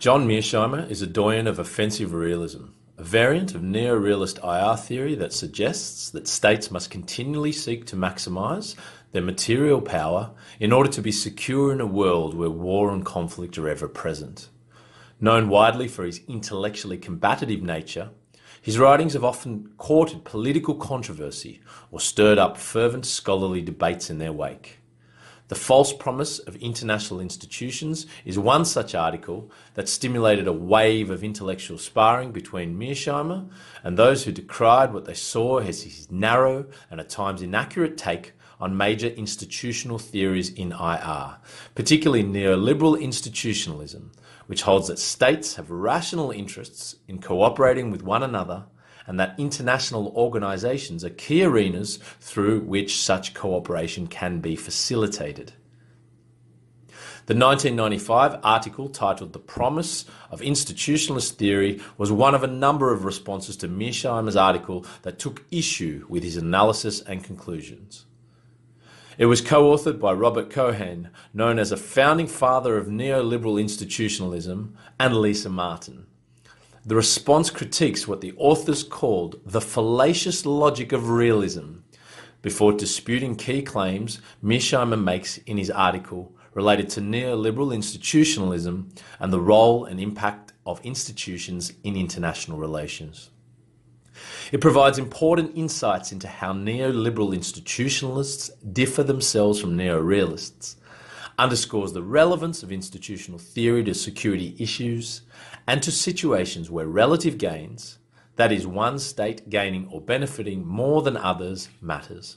John Mearsheimer is a doyen of offensive realism, a variant of neorealist IR theory that suggests that states must continually seek to maximise their material power in order to be secure in a world where war and conflict are ever present. Known widely for his intellectually combative nature, his writings have often courted political controversy or stirred up fervent scholarly debates in their wake. The False Promise of International Institutions is one such article that stimulated a wave of intellectual sparring between Mearsheimer and those who decried what they saw as his narrow and at times inaccurate take on major institutional theories in IR, particularly neoliberal institutionalism, which holds that states have rational interests in cooperating with one another and that international organisations are key arenas through which such cooperation can be facilitated. The 1995 article titled The Promise of Institutionalist Theory was one of a number of responses to Mearsheimer's article that took issue with his analysis and conclusions. It was co-authored by Robert Keohane, known as a founding father of neoliberal institutionalism, and lisamartin. The response critiques what the authors called the fallacious logic of realism, before disputing key claims Mearsheimer makes in his article related to neoliberal institutionalism and the role and impact of institutions in international relations. It provides important insights into how neoliberal institutionalists differ themselves from neorealists, underscores the relevance of institutional theory to security issues and to situations where relative gains, that is, one state gaining or benefiting more than others, matters.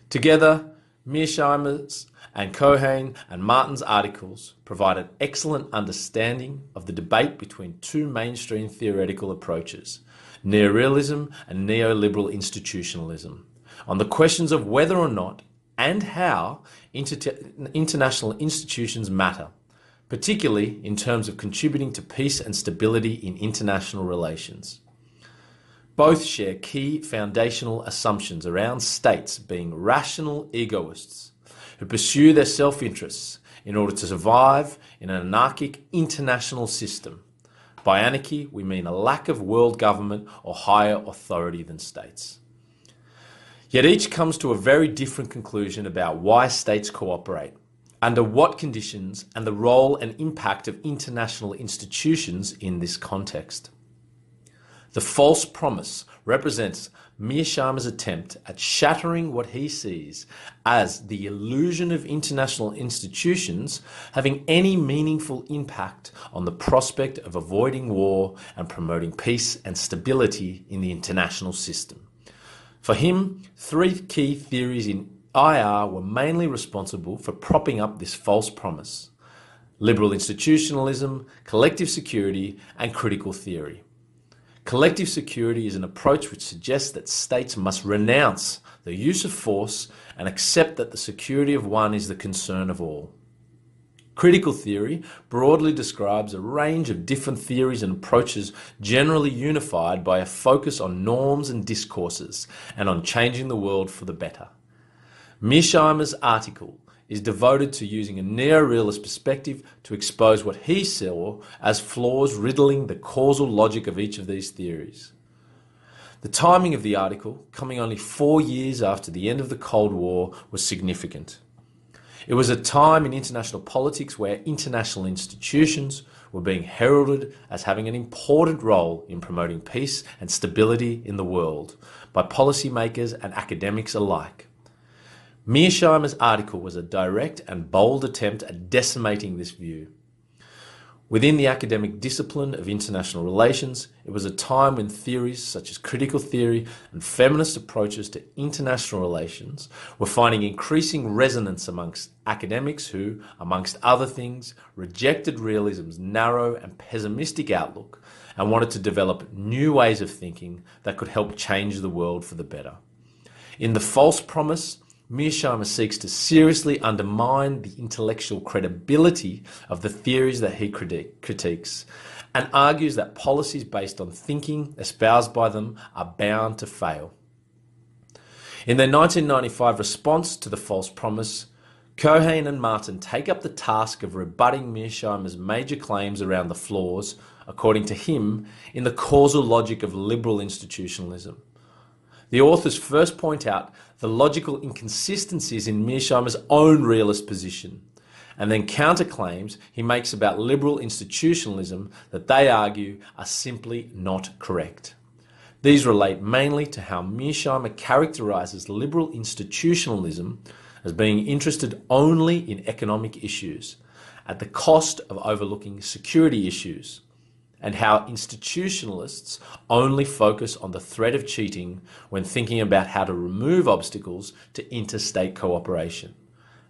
Together, Mearsheimer's and Keohane and Martin's articles provide an excellent understanding of the debate between two mainstream theoretical approaches, neorealism and neoliberal institutionalism, on the questions of whether or not and how international institutions matter, particularly in terms of contributing to peace and stability in international relations. Both share key foundational assumptions around states being rational egoists who pursue their self-interests in order to survive in an anarchic international system. By anarchy, we mean a lack of world government or higher authority than states. Yet each comes to a very different conclusion about why states cooperate, under what conditions, and the role and impact of international institutions in this context. The False Promise represents Mearsheimer's attempt at shattering what he sees as the illusion of international institutions having any meaningful impact on the prospect of avoiding war and promoting peace and stability in the international system. For him, three key theories in IR were mainly responsible for propping up this false promise: liberal institutionalism, collective security, and critical theory. Collective security is an approach which suggests that states must renounce the use of force and accept that the security of one is the concern of all. Critical theory broadly describes a range of different theories and approaches generally unified by a focus on norms and discourses and on changing the world for the better. Mearsheimer's article is devoted to using a neorealist perspective to expose what he saw as flaws riddling the causal logic of each of these theories. The timing of the article, coming only 4 years after the end of the Cold War, was significant. It was a time in international politics where international institutions were being heralded as having an important role in promoting peace and stability in the world by policymakers and academics alike. Mearsheimer's article was a direct and bold attempt at decimating this view. Within the academic discipline of international relations, it was a time when theories such as critical theory and feminist approaches to international relations were finding increasing resonance amongst academics who, amongst other things, rejected realism's narrow and pessimistic outlook and wanted to develop new ways of thinking that could help change the world for the better. In The False Promise, Mearsheimer seeks to seriously undermine the intellectual credibility of the theories that he critiques and argues that policies based on thinking espoused by them are bound to fail. In their 1995 response to The False Promise, Keohane and Martin take up the task of rebutting Mearsheimer's major claims around the flaws, according to him, in the causal logic of liberal institutionalism. The authors first point out the logical inconsistencies in Mearsheimer's own realist position, and then counterclaims he makes about liberal institutionalism that they argue are simply not correct. These relate mainly to how Mearsheimer characterises liberal institutionalism as being interested only in economic issues, at the cost of overlooking security issues, and how institutionalists only focus on the threat of cheating when thinking about how to remove obstacles to interstate cooperation,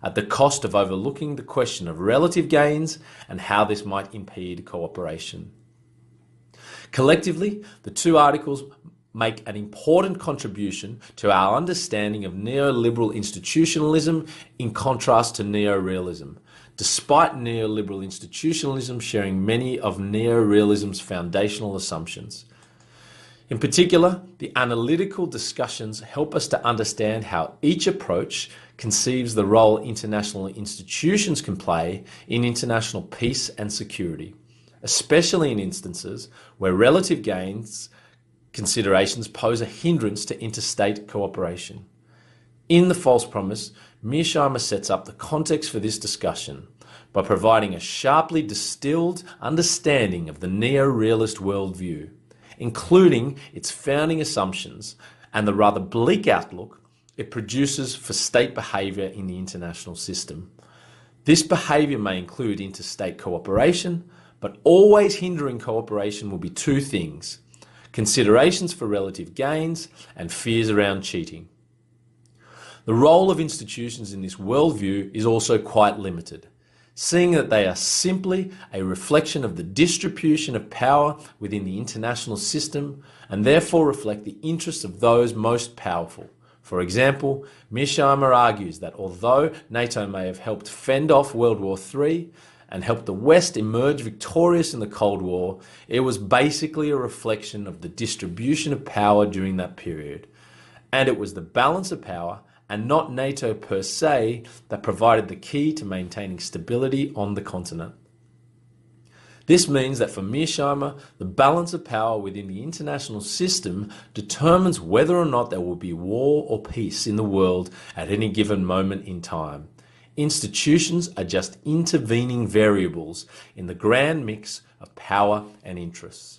at the cost of overlooking the question of relative gains and how this might impede cooperation. Collectively, the two articles make an important contribution to our understanding of neoliberal institutionalism in contrast to neorealism, despite neoliberal institutionalism sharing many of neorealism's foundational assumptions. In particular, the analytical discussions help us to understand how each approach conceives the role international institutions can play in international peace and security, especially in instances where relative gains considerations pose a hindrance to interstate cooperation. In The False Promise, Mearsheimer sets up the context for this discussion by providing a sharply distilled understanding of the neo-realist worldview, including its founding assumptions and the rather bleak outlook it produces for state behaviour in the international system. This behaviour may include interstate cooperation, but always hindering cooperation will be two things: considerations for relative gains and fears around cheating. The role of institutions in this worldview is also quite limited, seeing that they are simply a reflection of the distribution of power within the international system and therefore reflect the interests of those most powerful. For example, Mearsheimer argues that although NATO may have helped fend off World War III and helped the West emerge victorious in the Cold War, it was basically a reflection of the distribution of power during that period. And it was the balance of power, and not NATO per se, that provided the key to maintaining stability on the continent. This means that for Mearsheimer, the balance of power within the international system determines whether or not there will be war or peace in the world at any given moment in time. Institutions are just intervening variables in the grand mix of power and interests.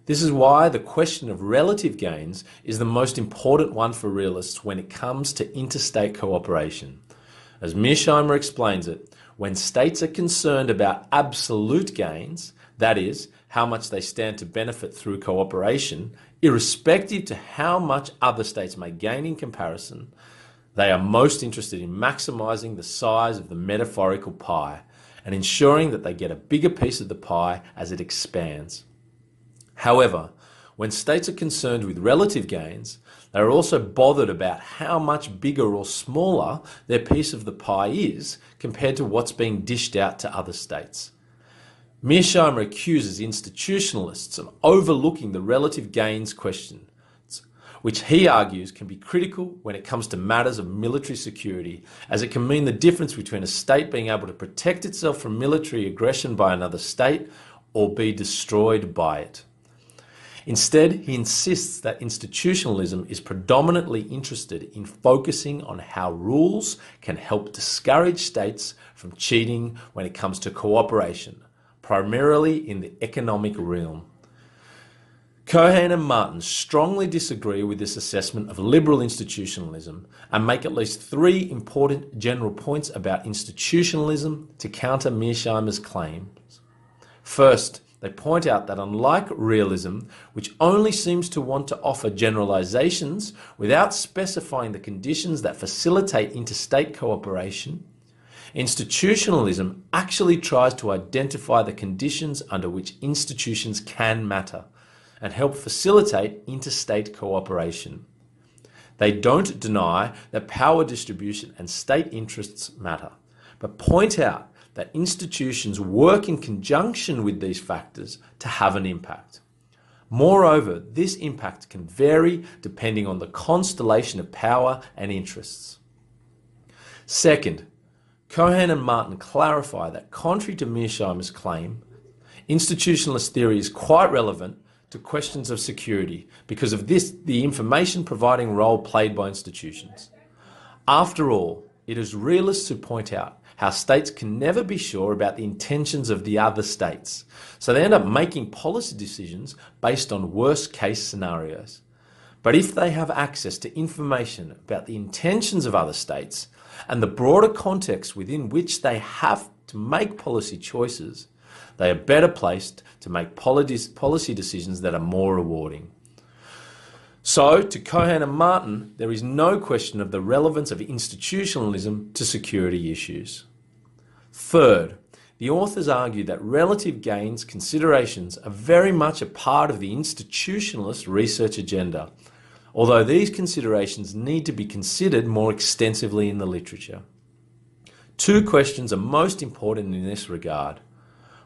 This is why the question of relative gains is the most important one for realists when it comes to interstate cooperation. As Mearsheimer explains it, when states are concerned about absolute gains, that is, how much they stand to benefit through cooperation, irrespective to how much other states may gain in comparison, they are most interested in maximising the size of the metaphorical pie and ensuring that they get a bigger piece of the pie as it expands. However, when states are concerned with relative gains, they are also bothered about how much bigger or smaller their piece of the pie is compared to what's being dished out to other states. Mearsheimer accuses institutionalists of overlooking the relative gains question, which he argues can be critical when it comes to matters of military security, as it can mean the difference between a state being able to protect itself from military aggression by another state or be destroyed by it. Instead, he insists that institutionalism is predominantly interested in focusing on how rules can help discourage states from cheating when it comes to cooperation, primarily in the economic realm. Keohane and Martin strongly disagree with this assessment of liberal institutionalism and make at least three important general points about institutionalism to counter Mearsheimer's claims. First, they point out that unlike realism, which only seems to want to offer generalizations without specifying the conditions that facilitate interstate cooperation, institutionalism actually tries to identify the conditions under which institutions can matter and help facilitate interstate cooperation. They don't deny that power distribution and state interests matter, but point out that institutions work in conjunction with these factors to have an impact. Moreover, this impact can vary depending on the constellation of power and interests. Second, Keohane and Martin clarify that, contrary to Mearsheimer's claim, institutionalist theory is quite relevant to questions of security because of the information providing role played by institutions. After all, it is realists who point out how states can never be sure about the intentions of the other states, so they end up making policy decisions based on worst-case scenarios. But if they have access to information about the intentions of other states and the broader context within which they have to make policy choices, they are better placed to make policy decisions that are more rewarding. So, to Keohane and Martin, there is no question of the relevance of institutionalism to security issues. Third, the authors argue that relative gains considerations are very much a part of the institutionalist research agenda, although these considerations need to be considered more extensively in the literature. Two questions are most important in this regard.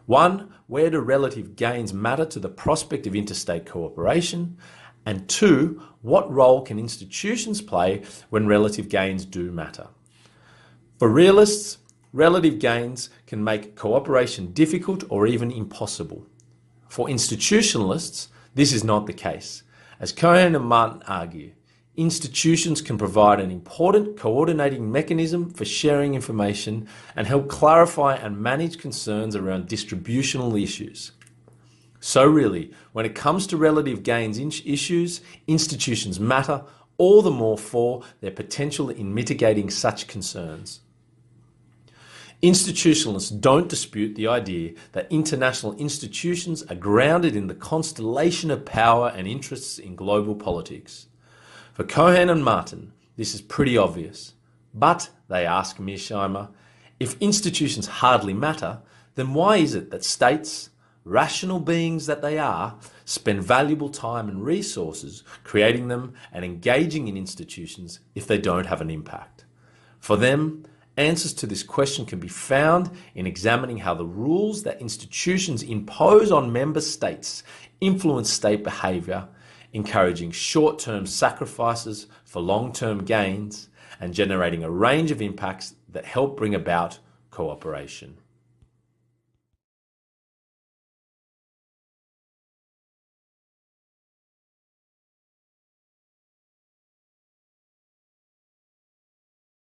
One, where do relative gains matter to the prospect of interstate cooperation? And two, what role can institutions play when relative gains do matter? For realists, relative gains can make cooperation difficult or even impossible. For institutionalists, this is not the case. As Keohane and Martin argue, institutions can provide an important coordinating mechanism for sharing information and help clarify and manage concerns around distributional issues. So really, when it comes to relative gains issues, institutions matter all the more for their potential in mitigating such concerns. Institutionalists don't dispute the idea that international institutions are grounded in the constellation of power and interests in global politics. For Keohane and Martin, this is pretty obvious. But, they ask Mearsheimer, if institutions hardly matter, then why is it that states, rational beings that they are, spend valuable time and resources creating them and engaging in institutions if they don't have an impact? For them, answers to this question can be found in examining how the rules that institutions impose on member states influence state behaviour, encouraging short-term sacrifices for long-term gains, and generating a range of impacts that help bring about cooperation.